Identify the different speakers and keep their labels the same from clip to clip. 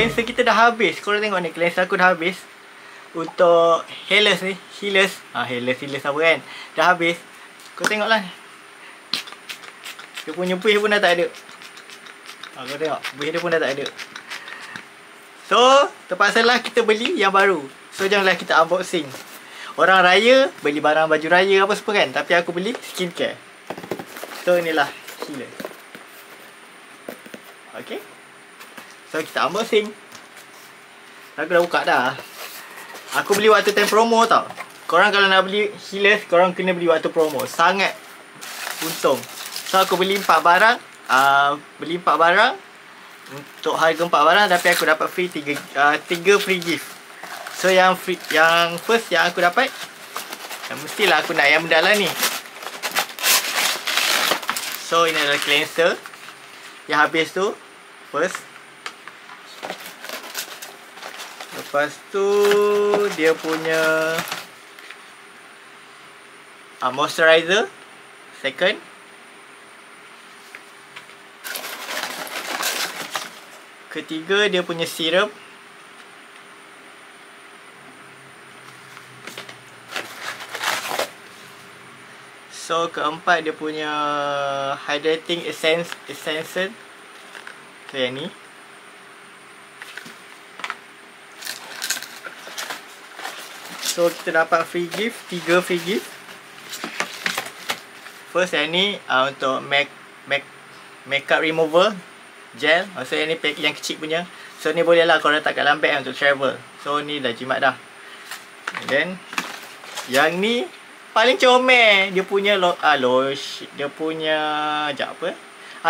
Speaker 1: cleanser kita dah habis. Korang tengok ni, cleanser aku dah habis. Untuk hairless ni, heelers apa kan, dah habis. Kau tengok lah, dia punya buih pun dah tak ada. Kau tengok, buih dia pun dah tak ada. So, terpaksalah kita beli yang baru. So, janganlah kita unboxing. Orang raya, beli barang baju raya apa semua kan. Tapi aku beli skincare. So, inilah healer. Okay. So, kita unboxing. Aku dah buka dah. Aku beli waktu time promo tau. Korang kalau nak beli healers, korang kena beli waktu promo. Sangat untung. So, aku beli 4 barang. Beli 4 barang untuk harga 4 barang, tapi aku dapat free 3 free gift. So yang first yang aku dapat, mestilah aku nak yang mendalam ni. So ini adalah cleanser yang habis tu. First, lepas tu dia punya moisturizer. Second, ketiga dia punya serum. So keempat dia punya hydrating essence. So yang ni. So kita dapat free gift, 3 free gift. First yang ni untuk makeup remover gel. Maksudnya ni pack yang kecil punya. So ni boleh lah korang letak kat dalam bag untuk travel. So ni dah jimat dah. And then yang ni paling comel. Dia punya dia punya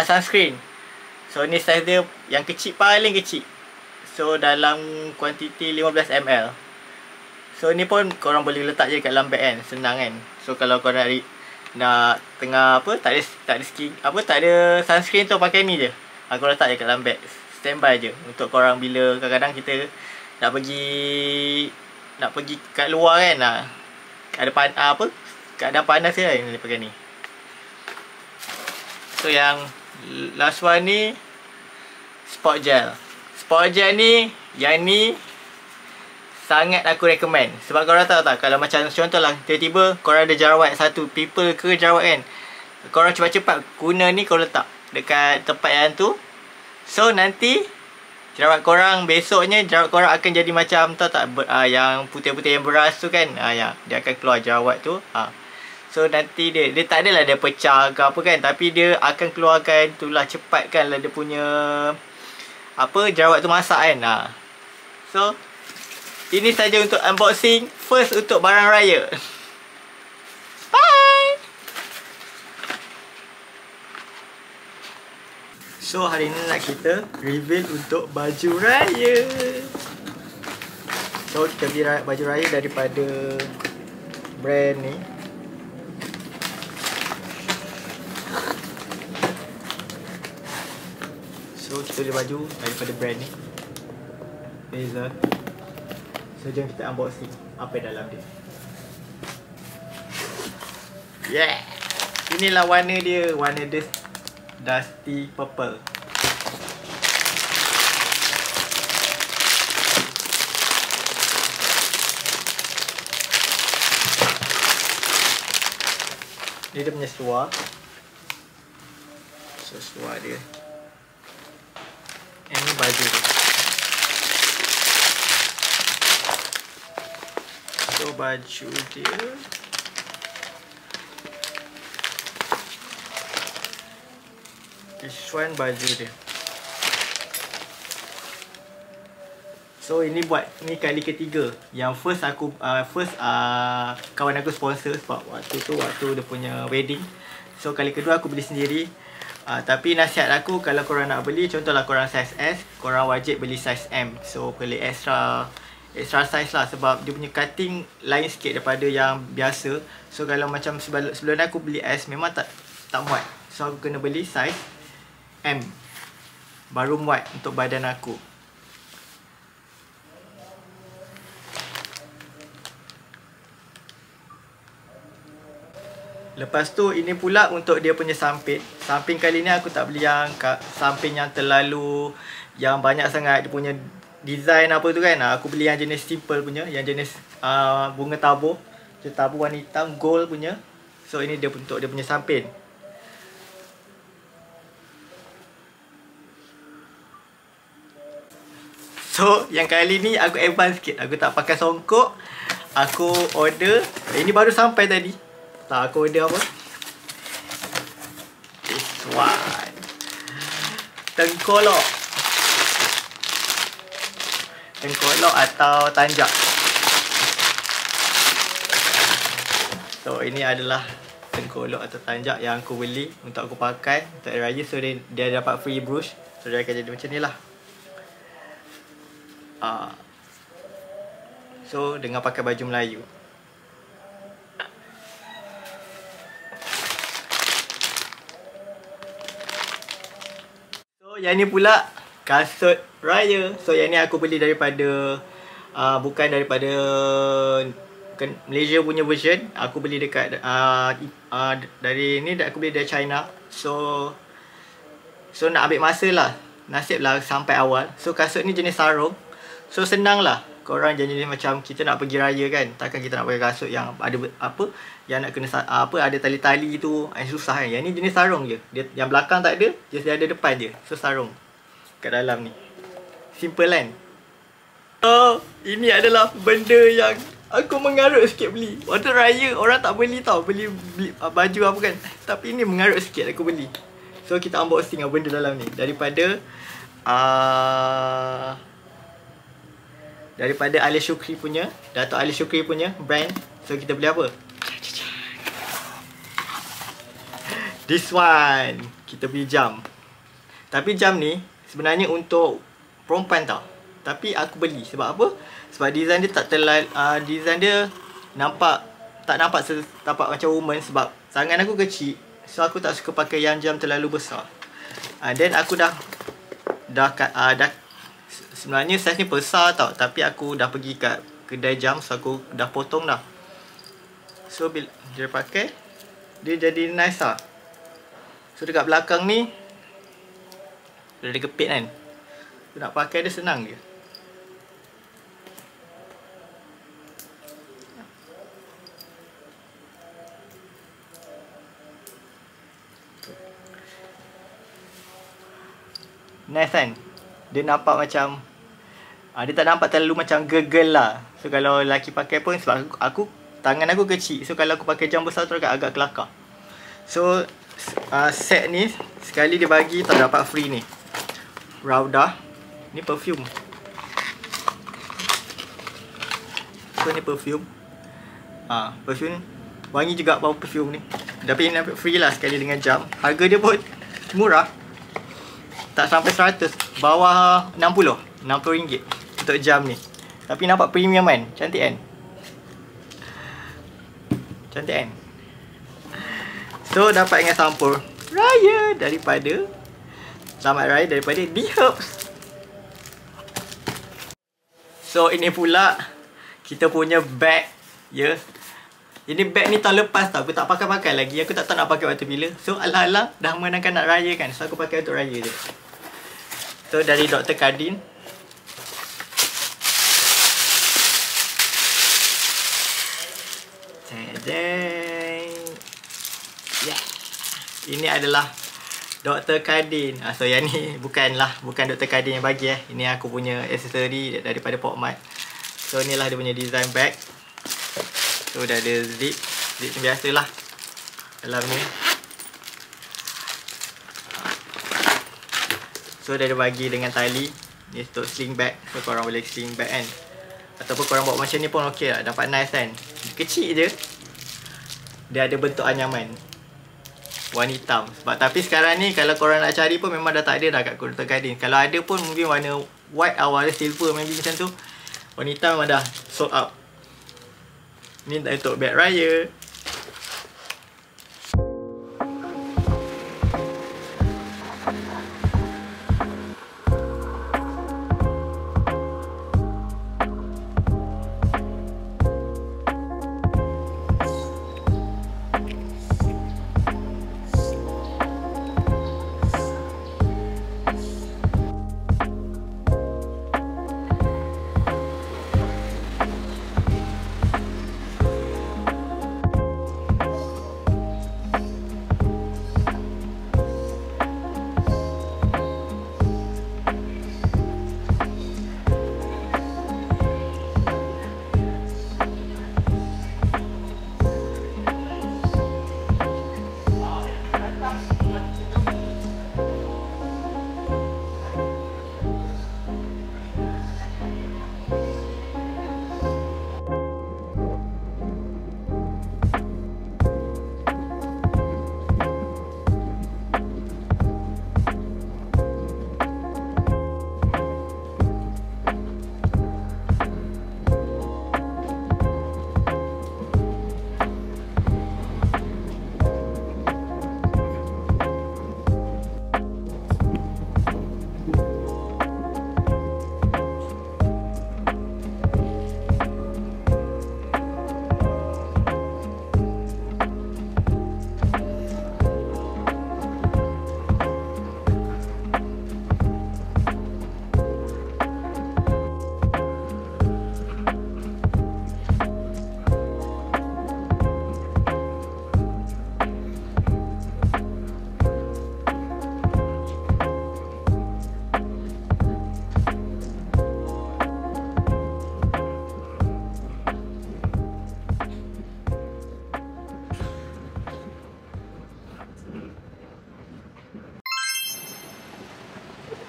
Speaker 1: sunscreen. So ni size dia yang kecil, paling kecil. So dalam kuantiti 15 ml. So ni pun korang boleh letak je kat dalam bag kan. Senang kan. So kalau korang nak tengah tak ada skin, tak ada sunscreen tu, pakai ni je. Aku letak je kat dalam bag. Standby je untuk korang bila kadang-kadang kita nak pergi kat luar kan. Ada keadaan panas je kan, pakai ni. So yang last one ni sport gel. Sport gel ni, yang ni sangat aku recommend. Sebab korang tahu tak, kalau macam contohlah tiba-tiba korang ada jerawat satu, pimple ke jerawat kan, korang cepat-cepat guna ni, korang letak dekat tempat yang tu. So nanti jerawat korang, besoknya jerawat korang akan jadi macam, tahu tak, yang putih-putih yang beras tu kan. Ya, dia akan keluar jerawat tu. So nanti dia tak adalah dia pecah ke apa kan, tapi dia akan keluarkan itulah, cepatkanlah dia punya jerawat tu masak kan. So ini saja untuk unboxing first untuk barang raya. Bye. So hari ni nak kita reveal untuk baju raya. So kita beli baju raya daripada brand ni. So kita beli baju daripada brand ni, Blazer. So jom kita unboxing apa dalam dia. Yeah. Inilah warna dia, warna dusty purple. Ni dia punya seluar. So seluar dia. Ini baju dia. So baju dia, this one baju dia. So ini kali ketiga. Yang first kawan aku sponsor, sebab waktu dia punya wedding. So kali kedua aku beli sendiri. Tapi nasihat aku, kalau korang nak beli, contohlah korang size S, korang wajib beli size M. So beli extra size lah, sebab dia punya cutting lain sikit daripada yang biasa. So kalau macam sebelum aku beli S, memang tak muat. So aku kena beli size M, baru muat untuk badan aku. Lepas tu ini pula untuk dia punya samping. Samping kali ni aku tak beli yang samping yang terlalu, yang banyak sangat. Dia punya design apa tu kan. Aku beli yang jenis simple punya, yang jenis bunga tabur. Tabur warna hitam, gold punya. So ini dia bentuk dia punya samping. So yang kali ni aku advance sikit. Aku tak pakai songkok. Aku order. Ini baru sampai tadi. Tak, aku order apa? This one. Tengkolok. Tengkolok atau tanjak. So ini adalah tengkolok atau tanjak yang aku beli untuk aku pakai untuk hari raya. So dia dapat free brush. So dia akan jadi macam ni lah. So dengan pakai baju Melayu. So yang ni pula kasut raya. So yang ni aku beli daripada bukan daripada Malaysia punya version. Aku beli dekat dari ni aku beli dari China. So nak ambil masa lah. Nasib lah sampai awal. So kasut ni jenis sarung. So senang lah. Korang jenis macam kita nak pergi raya kan. Takkan kita nak pakai kasut yang ada apa, yang nak kena ada tali-tali tu, susah kan. Yang ni jenis sarung je. Dia yang belakang tak ada, just dia ada depan je. So sarung kat dalam ni. Simple kan. So ini adalah benda yang aku mengarut sikit beli. Waktu raya orang tak beli tau, beli baju apa kan. Tapi ini mengarut sikit aku beli. So kita unboxing benda dalam ni. Daripada Ali Shukri punya, Dato' Ali Shukri punya brand. So kita beli apa? This one. Kita beli jam. Tapi jam ni sebenarnya untuk perempuan tau. Tapi aku beli sebab apa? Sebab design dia tak terlalu design dia tak nampak macam woman. Sebab tangan aku kecil. So aku tak suka pakai yang jam terlalu besar. Then aku dah sebenarnya saiz ni besar tau. Tapi aku dah pergi kat kedai jam. So aku dah potong dah. So bila dia pakai, dia jadi nice lah. So dekat belakang ni dia ada kepit kan. So nak pakai dia senang je. Nice kan. Dia nampak macam dia tak nampak terlalu macam gegel lah. So kalau lelaki pakai pun, sebab aku tangan aku kecil. So kalau aku pakai jam besar tu agak kelakar. So set ni sekali dia bagi tak dapat free ni. Rauda. Ni perfume. So ni perfume. Perfume wangi juga bau perfume ni. Tapi ni dapat free lah sekali dengan jam. Harga dia pun murah. Tak sampai 100. Bawah 60 RM60 untuk jam ni. Tapi nampak premium kan. Cantik kan. Cantik kan. So dapat dengan sampul raya daripada Selamat Raya daripada The Herbs. So ini pula kita punya bag. Ya. Ini bag ni tahun lepas tau. Aku tak pakai-pakai lagi. Aku tak tahu nak pakai waktu bila. So alang-alang dah menangkan nak raya kan. So aku pakai untuk raya je. So dari Dr. Cardin. Yeah. Ini adalah Dr. Cardin. So yang ni bukan Dr. Cardin yang bagi Ini aku punya aksesori daripada Pokmat. So inilah dia punya design bag. So dah ada zip biasalah dalam ni. So dia ada bagi dengan tali. Ni untuk sling bag. So korang boleh sling bag kan. Ataupun korang buat macam ni pun okey lah. Dapat nice kan. Kecil je. Dia ada bentuk anyaman warna hitam. Tapi sekarang ni kalau korang nak cari pun memang dah tak ada dah kat Dr. Cardin. Kalau ada pun mungkin warna white awal silver maybe macam tu. Warna hitam memang dah sold out. Ni untuk beg raya.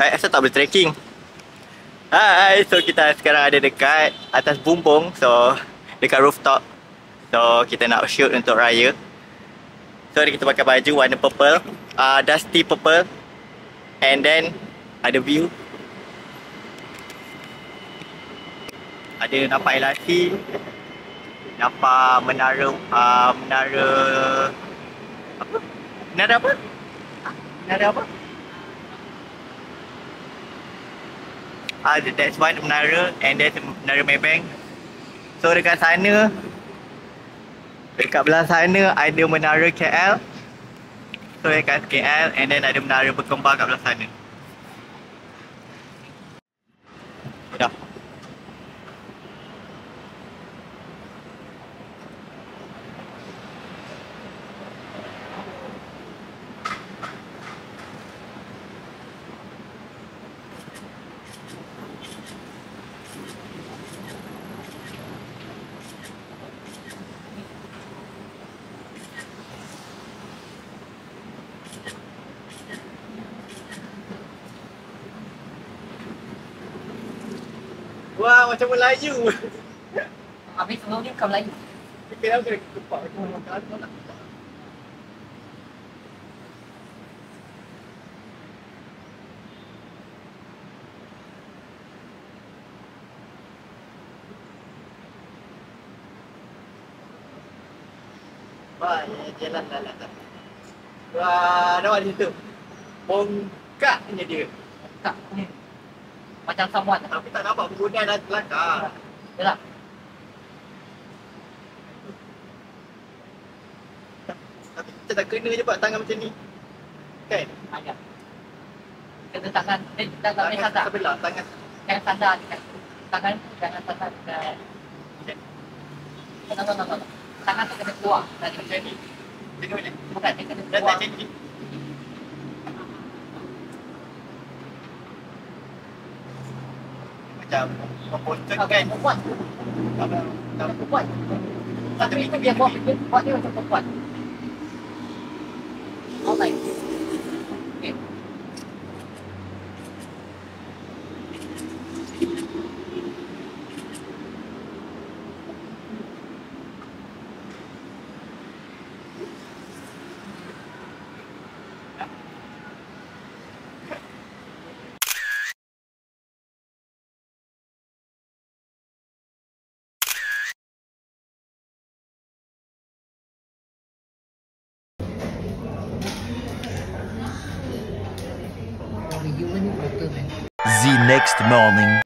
Speaker 1: Asal tak boleh trekking. Hai, so kita sekarang ada dekat atas bumbung. So, dekat rooftop. So, kita nak shoot untuk raya. So, kita pakai baju warna purple, dusty purple. And then, ada view. Ada nampak LRT. Nampak menara apa? Menara apa? Menara apa? That's one menara, and there's menara Maybank. So dekat sana, dekat belah sana ada menara KL. So dekat KL, and then ada menara berkembang kat belah sana. Dah. Wah, macam Melayu.
Speaker 2: Habis sebelum ni bukan Melayu.
Speaker 1: Kenapa kena kepak macam orang kata nak? Wah, jalan lalat. Wah, nampak di situ. Bongkaknya dia.
Speaker 2: Tak ni. Macam samuan.
Speaker 1: Tapi tak nampak pengguna dah kelakar.
Speaker 2: Yalah.
Speaker 1: Tapi kita tak kena je buat tangan macam ni. Kan?
Speaker 2: Ayah. Kena tangan tangan ni sadar.
Speaker 1: Sebelah tangan.
Speaker 2: Jangan sadar dekat tangan jangan sadar dekat. No. Tangan tu kena keluar dari
Speaker 1: Macam ni. Tengok boleh.
Speaker 2: bukan dia kena
Speaker 1: Dah
Speaker 2: keluar.
Speaker 1: tak macam ni. Macam memposter kan.
Speaker 2: Buat. Buat. Tapi itu dia buat dia macam perempuan. Alright. Okay.
Speaker 3: The next morning.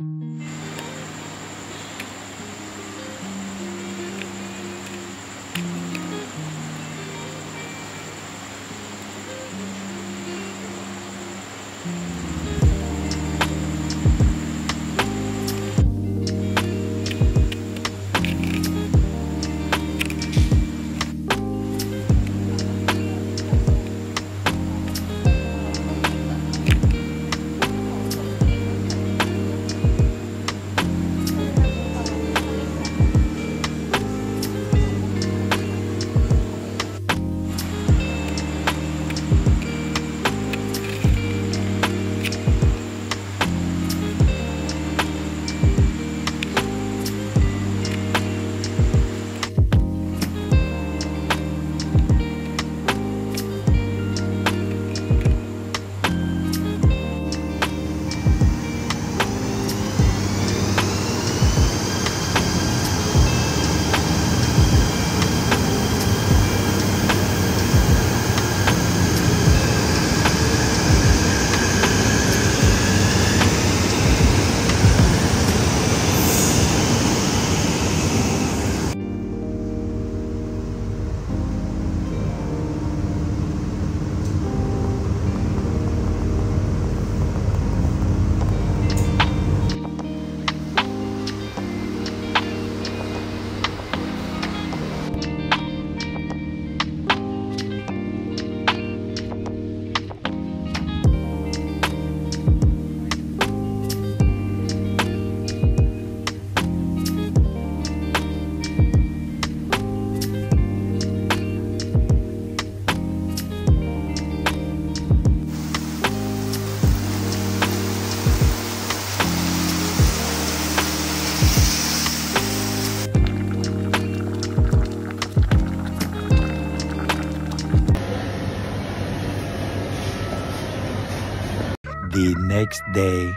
Speaker 3: The next day.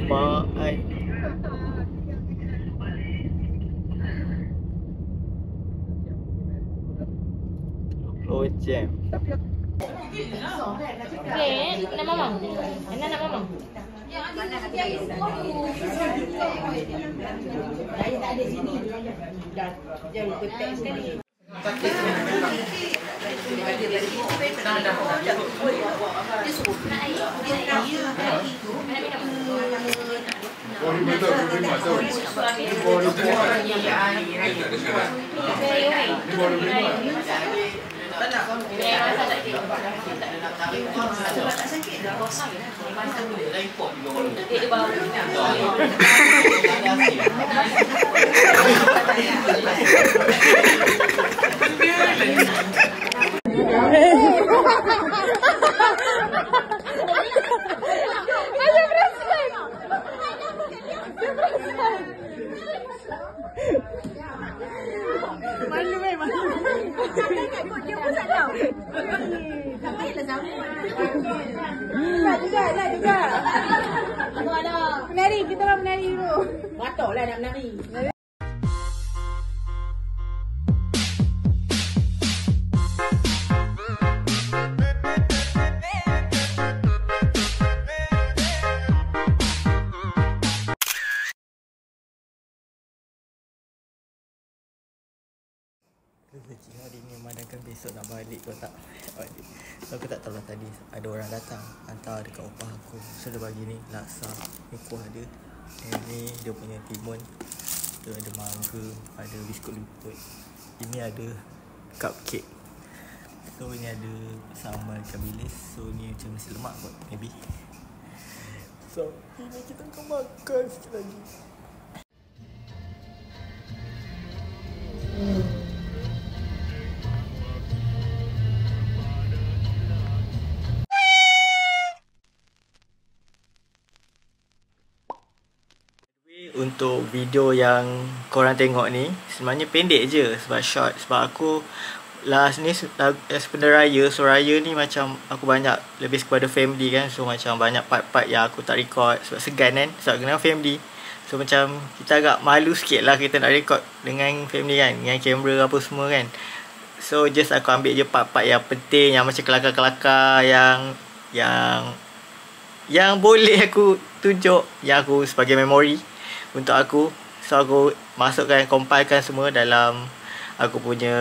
Speaker 1: Mak ai. Oh jam.
Speaker 4: Okay, nak mamam. Nak mamam.
Speaker 2: Saya tak ada sini. Dah jauh ketek sekali.
Speaker 5: Malu malu. Jangan ikut dia pusat tau. Tak payahlah sambut. Nak juga, nak juga. Menari, kita orang menari dulu.
Speaker 2: Patutlah nak menari.
Speaker 1: Rezeki hari ni memandangkan besok nak balik kau tak balik. So aku tak tahu lah tadi ada orang datang hantar dekat opah aku. So dia bagi ni laksa, ni kuah dia. And ni dia punya timun. Tu ada mangga, ada biskut luput. Ini ada cupcake. So ni ada sambal ikan bilis. So ni macam nasi lemak kot maybe. So ini kita akan makan sikit lagi. Untuk video yang korang tengok ni sebenarnya pendek je sebab short. Sebab aku last ni sebenarnya raya. So raya ni macam aku banyak lebih kepada family kan. So macam banyak part-part yang aku tak record sebab segan kan. Sebab kena family. So macam kita agak malu sikit lah kita nak record dengan family kan, dengan kamera apa semua kan. So just aku ambil je part-part yang penting, yang macam kelakar-kelakar yang boleh aku tunjuk, yang aku sebagai memori untuk aku. So aku masukkan, compilekan semua dalam aku punya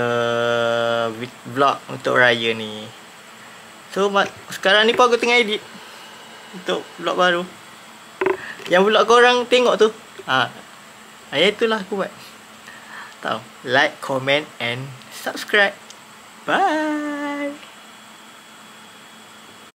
Speaker 1: vlog untuk raya ni. So sekarang ni pun aku tengah edit untuk vlog baru. Yang vlog korang tengok tu itulah aku buat. Tahu, like, comment and subscribe. Bye.